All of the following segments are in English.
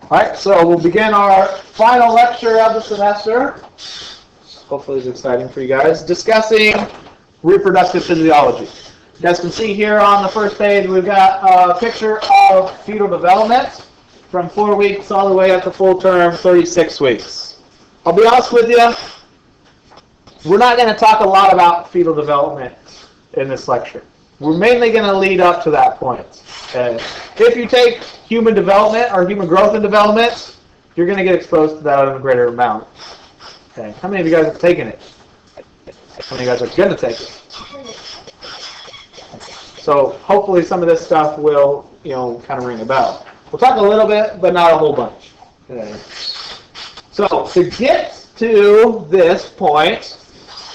All right, so we'll begin our final lecture of the semester. Hopefully it's exciting for you guys. Discussing reproductive physiology. You guys can see here on the first page we've got a picture of fetal development from 4 weeks all the way up to full term, 36 weeks. I'll be honest with you, we're not going to talk a lot about fetal development in this lecture. We're mainly going to lead up to that point. Okay. If you take human development or human growth and development, you're going to get exposed to that in a greater amount. Okay. How many of you guys have taken it? How many of you guys are going to take it? So hopefully some of this stuff will, kind of ring a bell. We'll talk a little bit, but not a whole bunch. Okay. So to get to this point,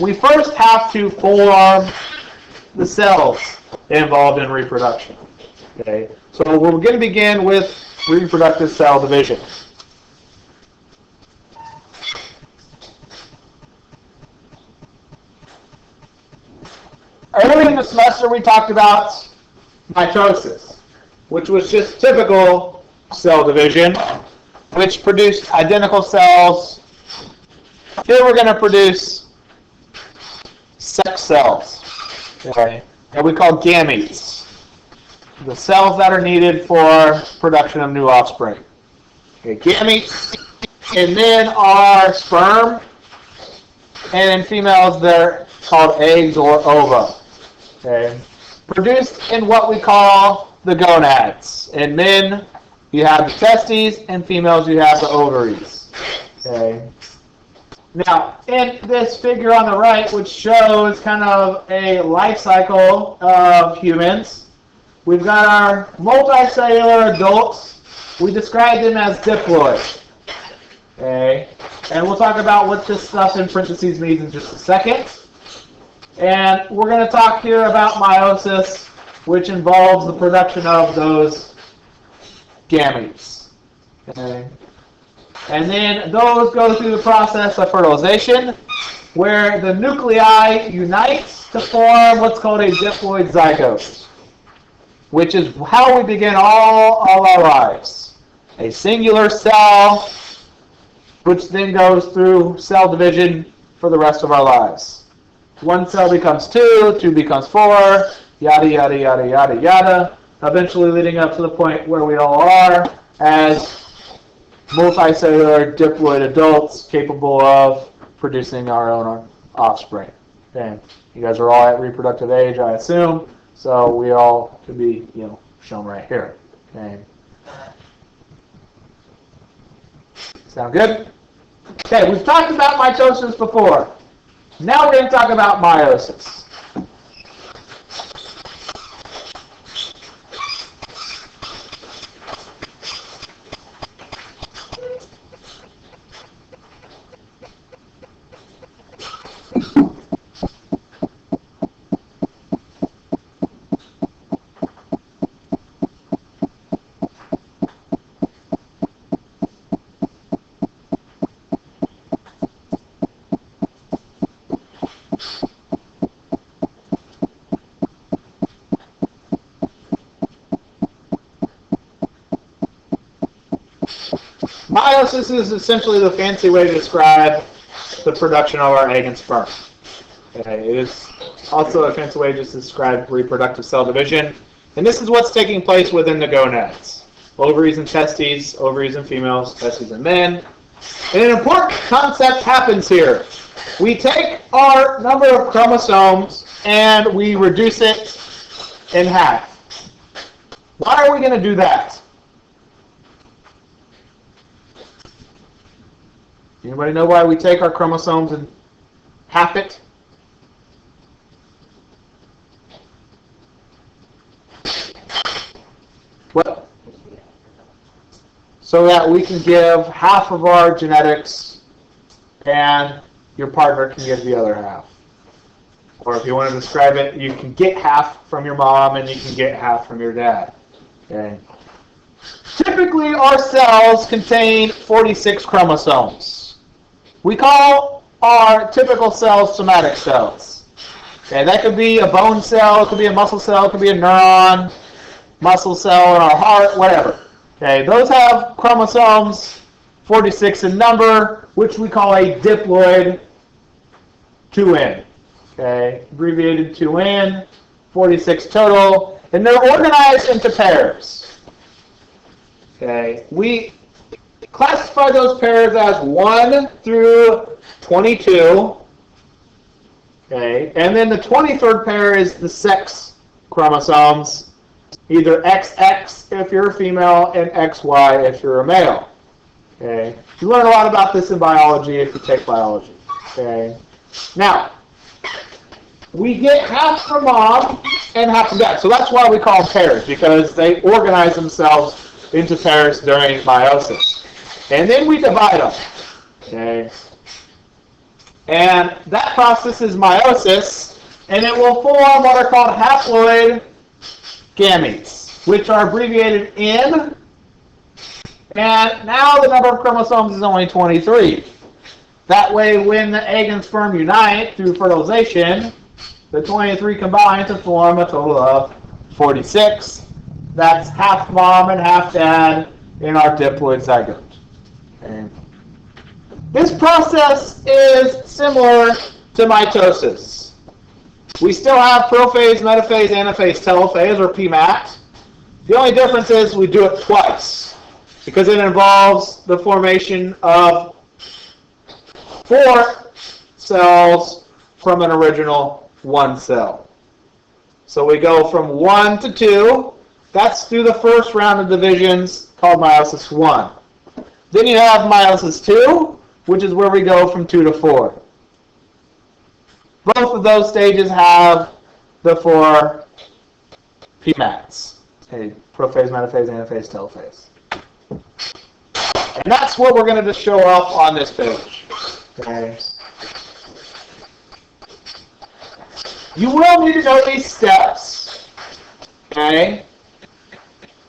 we first have to form the cells involved in reproduction. Okay, so we're going to begin with reproductive cell division. Early in the semester, we talked about mitosis, which was just typical cell division, which produced identical cells. Here we're going to produce sex cells, okay, that we call gametes. The cells that are needed for production of new offspring. Okay, gametes, and then our sperm, and in females they're called eggs or ova. Okay, produced in what we call the gonads. In men, you have the testes, and females, you have the ovaries. Okay. Now, in this figure on the right, which shows kind of a life cycle of humans, we've got our multicellular adults. We describe them as diploid. Okay, and we'll talk about what this stuff in parentheses means in just a second. And we're going to talk here about meiosis, which involves the production of those gametes. Okay. And then those go through the process of fertilization, where the nuclei unite to form what's called a diploid zygote, which is how we begin all our lives. A singular cell, which then goes through cell division for the rest of our lives. One cell becomes two, two becomes four, yada, yada, yada, yada, yada, eventually leading up to the point where we all are as multicellular diploid adults capable of producing our own offspring. Okay. You guys are all at reproductive age, I assume, so we all could be, shown right here. Okay. Sound good? Okay, we've talked about mitosis before. Now we're going to talk about meiosis. Meiosis is essentially the fancy way to describe the production of our egg and sperm. Okay, it is also a fancy way to describe reproductive cell division. And this is what's taking place within the gonads. Ovaries and testes, ovaries and females, testes and men. And an important concept happens here. We take our number of chromosomes and we reduce it in half. Why are we going to do that? Anybody know why we take our chromosomes and half it? What? So that we can give half of our genetics and your partner can give the other half. Or if you want to describe it, you can get half from your mom and you can get half from your dad. Okay. Typically, our cells contain 46 chromosomes. We call our typical cells somatic cells. Okay, that could be a bone cell, it could be a muscle cell, it could be a neuron, muscle cell in our heart, whatever. Okay, those have chromosomes 46 in number, which we call a diploid 2N. Okay, abbreviated 2N, 46 total, and they're organized into pairs. Okay, we classify those pairs as 1 through 22. Okay, and then the 23rd pair is the sex chromosomes, either XX if you're a female and XY if you're a male. Okay, you learn a lot about this in biology if you take biology. Okay, now we get half from mom and half from dad, so that's why we call them pairs, because they organize themselves into pairs during meiosis, and then we divide them. Okay. And that process is meiosis, and it will form what are called haploid gametes, which are abbreviated N. And now the number of chromosomes is only 23. That way, when the egg and sperm unite through fertilization, the 23 combine to form a total of 46. That's half mom and half dad in our diploid zygote. Okay. This process is similar to mitosis. We still have prophase, metaphase, anaphase, telophase, or PMAT. The only difference is we do it twice, because it involves the formation of 4 cells from an original 1 cell. So we go from 1 to 2. That's through the first round of divisions called meiosis 1. Then you have meiosis 2, which is where we go from 2 to 4. Both of those stages have the 4 PMATs. Okay, prophase, metaphase, anaphase, telophase. And that's what we're going to just show off on this page. Okay. You will need to know these steps. Okay.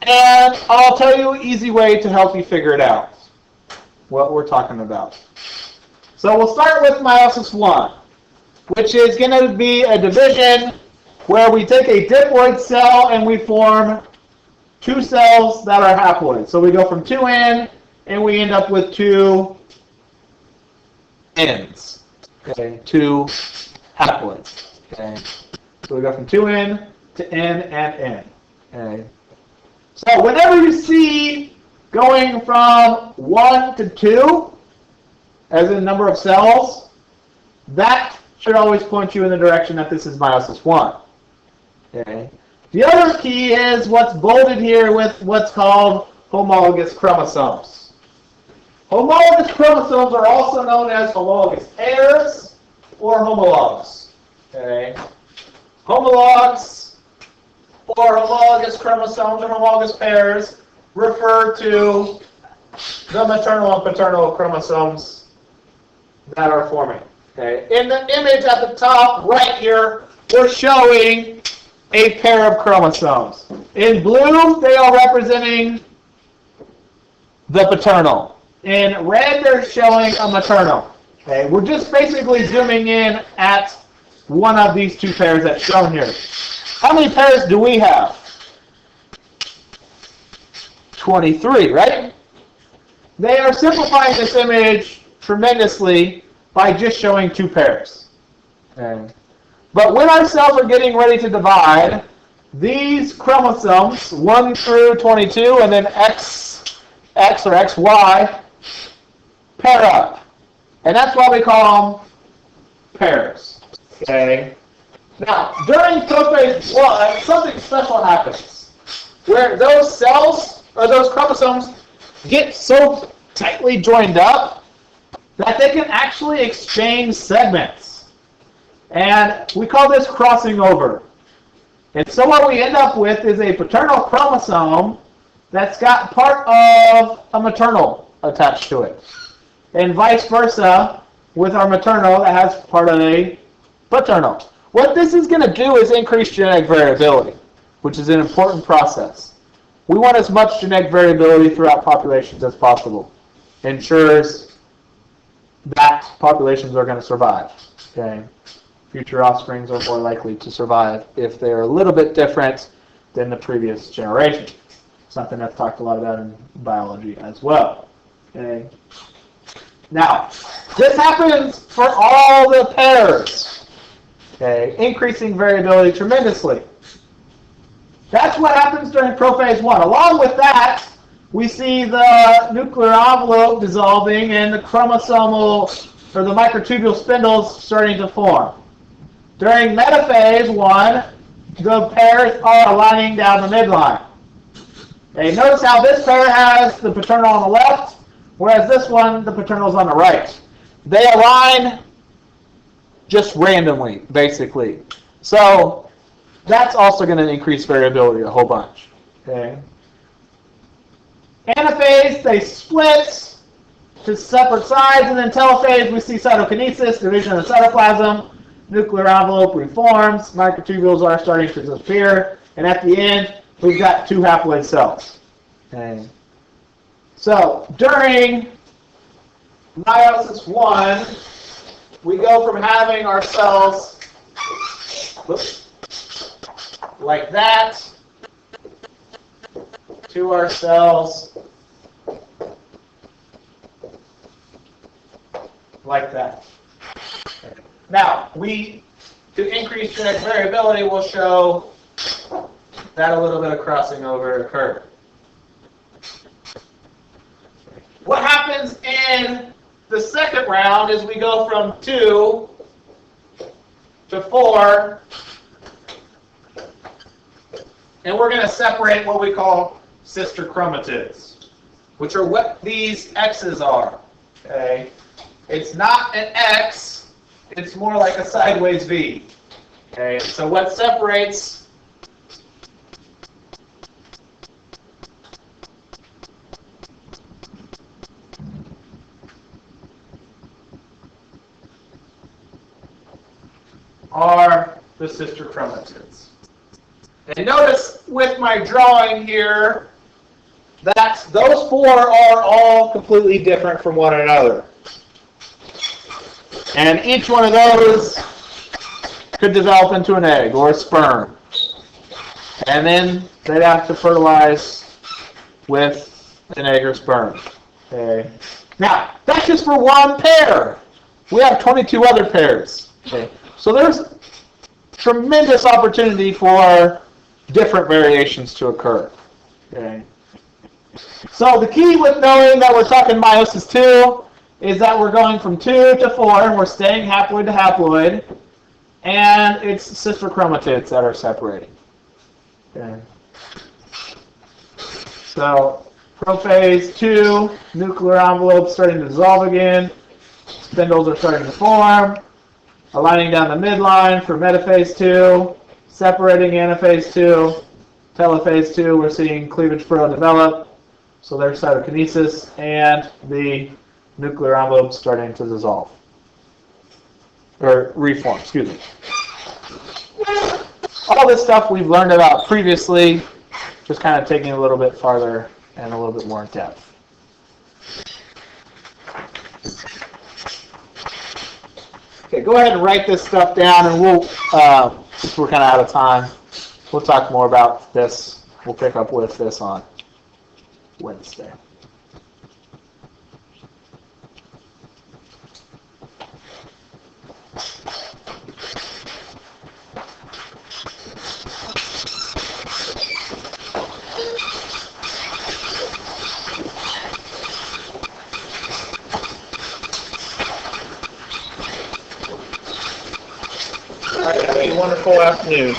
And I'll tell you an easy way to help you figure it out, what we're talking about. So we'll start with meiosis 1, which is going to be a division where we take a diploid cell and we form 2 cells that are haploid. So we go from 2N and we end up with 2 N's. Okay, 2 haploids. Okay. So we go from 2N to N and N. Okay. So whenever you see going from 1 to 2, as in number of cells, that should always point you in the direction that this is meiosis 1. Okay. The other key is what's bolded here with what's called homologous chromosomes. Homologous chromosomes are also known as homologous pairs or homologs. Okay. Homologs or homologous chromosomes or homologous pairs refer to the maternal and paternal chromosomes that are forming. Okay. In the image at the top right here, we're showing a pair of chromosomes. In blue, they are representing the paternal. In red, they're showing a maternal. Okay. We're just basically zooming in at one of these 2 pairs that's shown here. How many pairs do we have? 23, right? They are simplifying this image tremendously by just showing 2 pairs. Okay. But when our cells are getting ready to divide, these chromosomes, 1 through 22, and then XX or XY, pair up. And that's why we call them pairs. Okay. Now, during prophase 1, something special happens, where those cells, or those chromosomes, get so tightly joined up that they can actually exchange segments. And we call this crossing over. And so what we end up with is a paternal chromosome that's got part of a maternal attached to it. And vice versa with our maternal that has part of a paternal. What this is going to do is increase genetic variability, which is an important process. We want as much genetic variability throughout populations as possible. Ensures that populations are going to survive. Okay. Future offsprings are more likely to survive if they're a little bit different than the previous generation. something that's talked a lot about in biology as well. Okay. Now, this happens for all the pairs. Okay, increasing variability tremendously. That's what happens during prophase 1. Along with that, we see the nuclear envelope dissolving and the chromosomal or the microtubule spindles starting to form. During metaphase 1, the pairs are aligning down the midline. Okay, notice how this pair has the paternal on the left, whereas this one, the paternal is on the right. They align just randomly, basically. So that's also going to increase variability a whole bunch. Okay. Anaphase, they split to separate sides, and then telophase, we see cytokinesis, division of the cytoplasm, nuclear envelope reforms, microtubules are starting to disappear, and at the end, we've got 2 haploid cells. Okay. So during meiosis 1, we go from having our cells like that to our cells like that. Now, to increase genetic variability, we'll show that a little bit of crossing over occurred. What happens in the second round is we go from 2 to 4, and we're going to separate what we call sister chromatids, which are what these X's are. Okay? It's not an X, it's more like a sideways V. Okay? So what separates are the sister chromatids. And notice with my drawing here that those 4 are all completely different from one another. And each one of those could develop into an egg or a sperm. And then they'd have to fertilize with an egg or sperm. Okay. Now, that's just for one pair. We have 22 other pairs. Okay. So there's tremendous opportunity for different variations to occur. Okay. So the key with knowing that we're talking meiosis 2 is that we're going from 2 to 4, and we're staying haploid to haploid, and it's sister chromatids that are separating. Okay. So prophase 2, nuclear envelope starting to dissolve again, spindles are starting to form, aligning down the midline for metaphase 2, separating anaphase 2, telophase 2, we're seeing cleavage furrow develop, so there's cytokinesis, and the nuclear envelope starting to dissolve, or reform, excuse me. All this stuff we've learned about previously, just kind of taking it a little bit farther and a little bit more in depth. Okay, go ahead and write this stuff down, and we'll, since we're kind of out of time, we'll talk more about this. We'll pick up with this on Wednesday. All right, have a wonderful afternoon.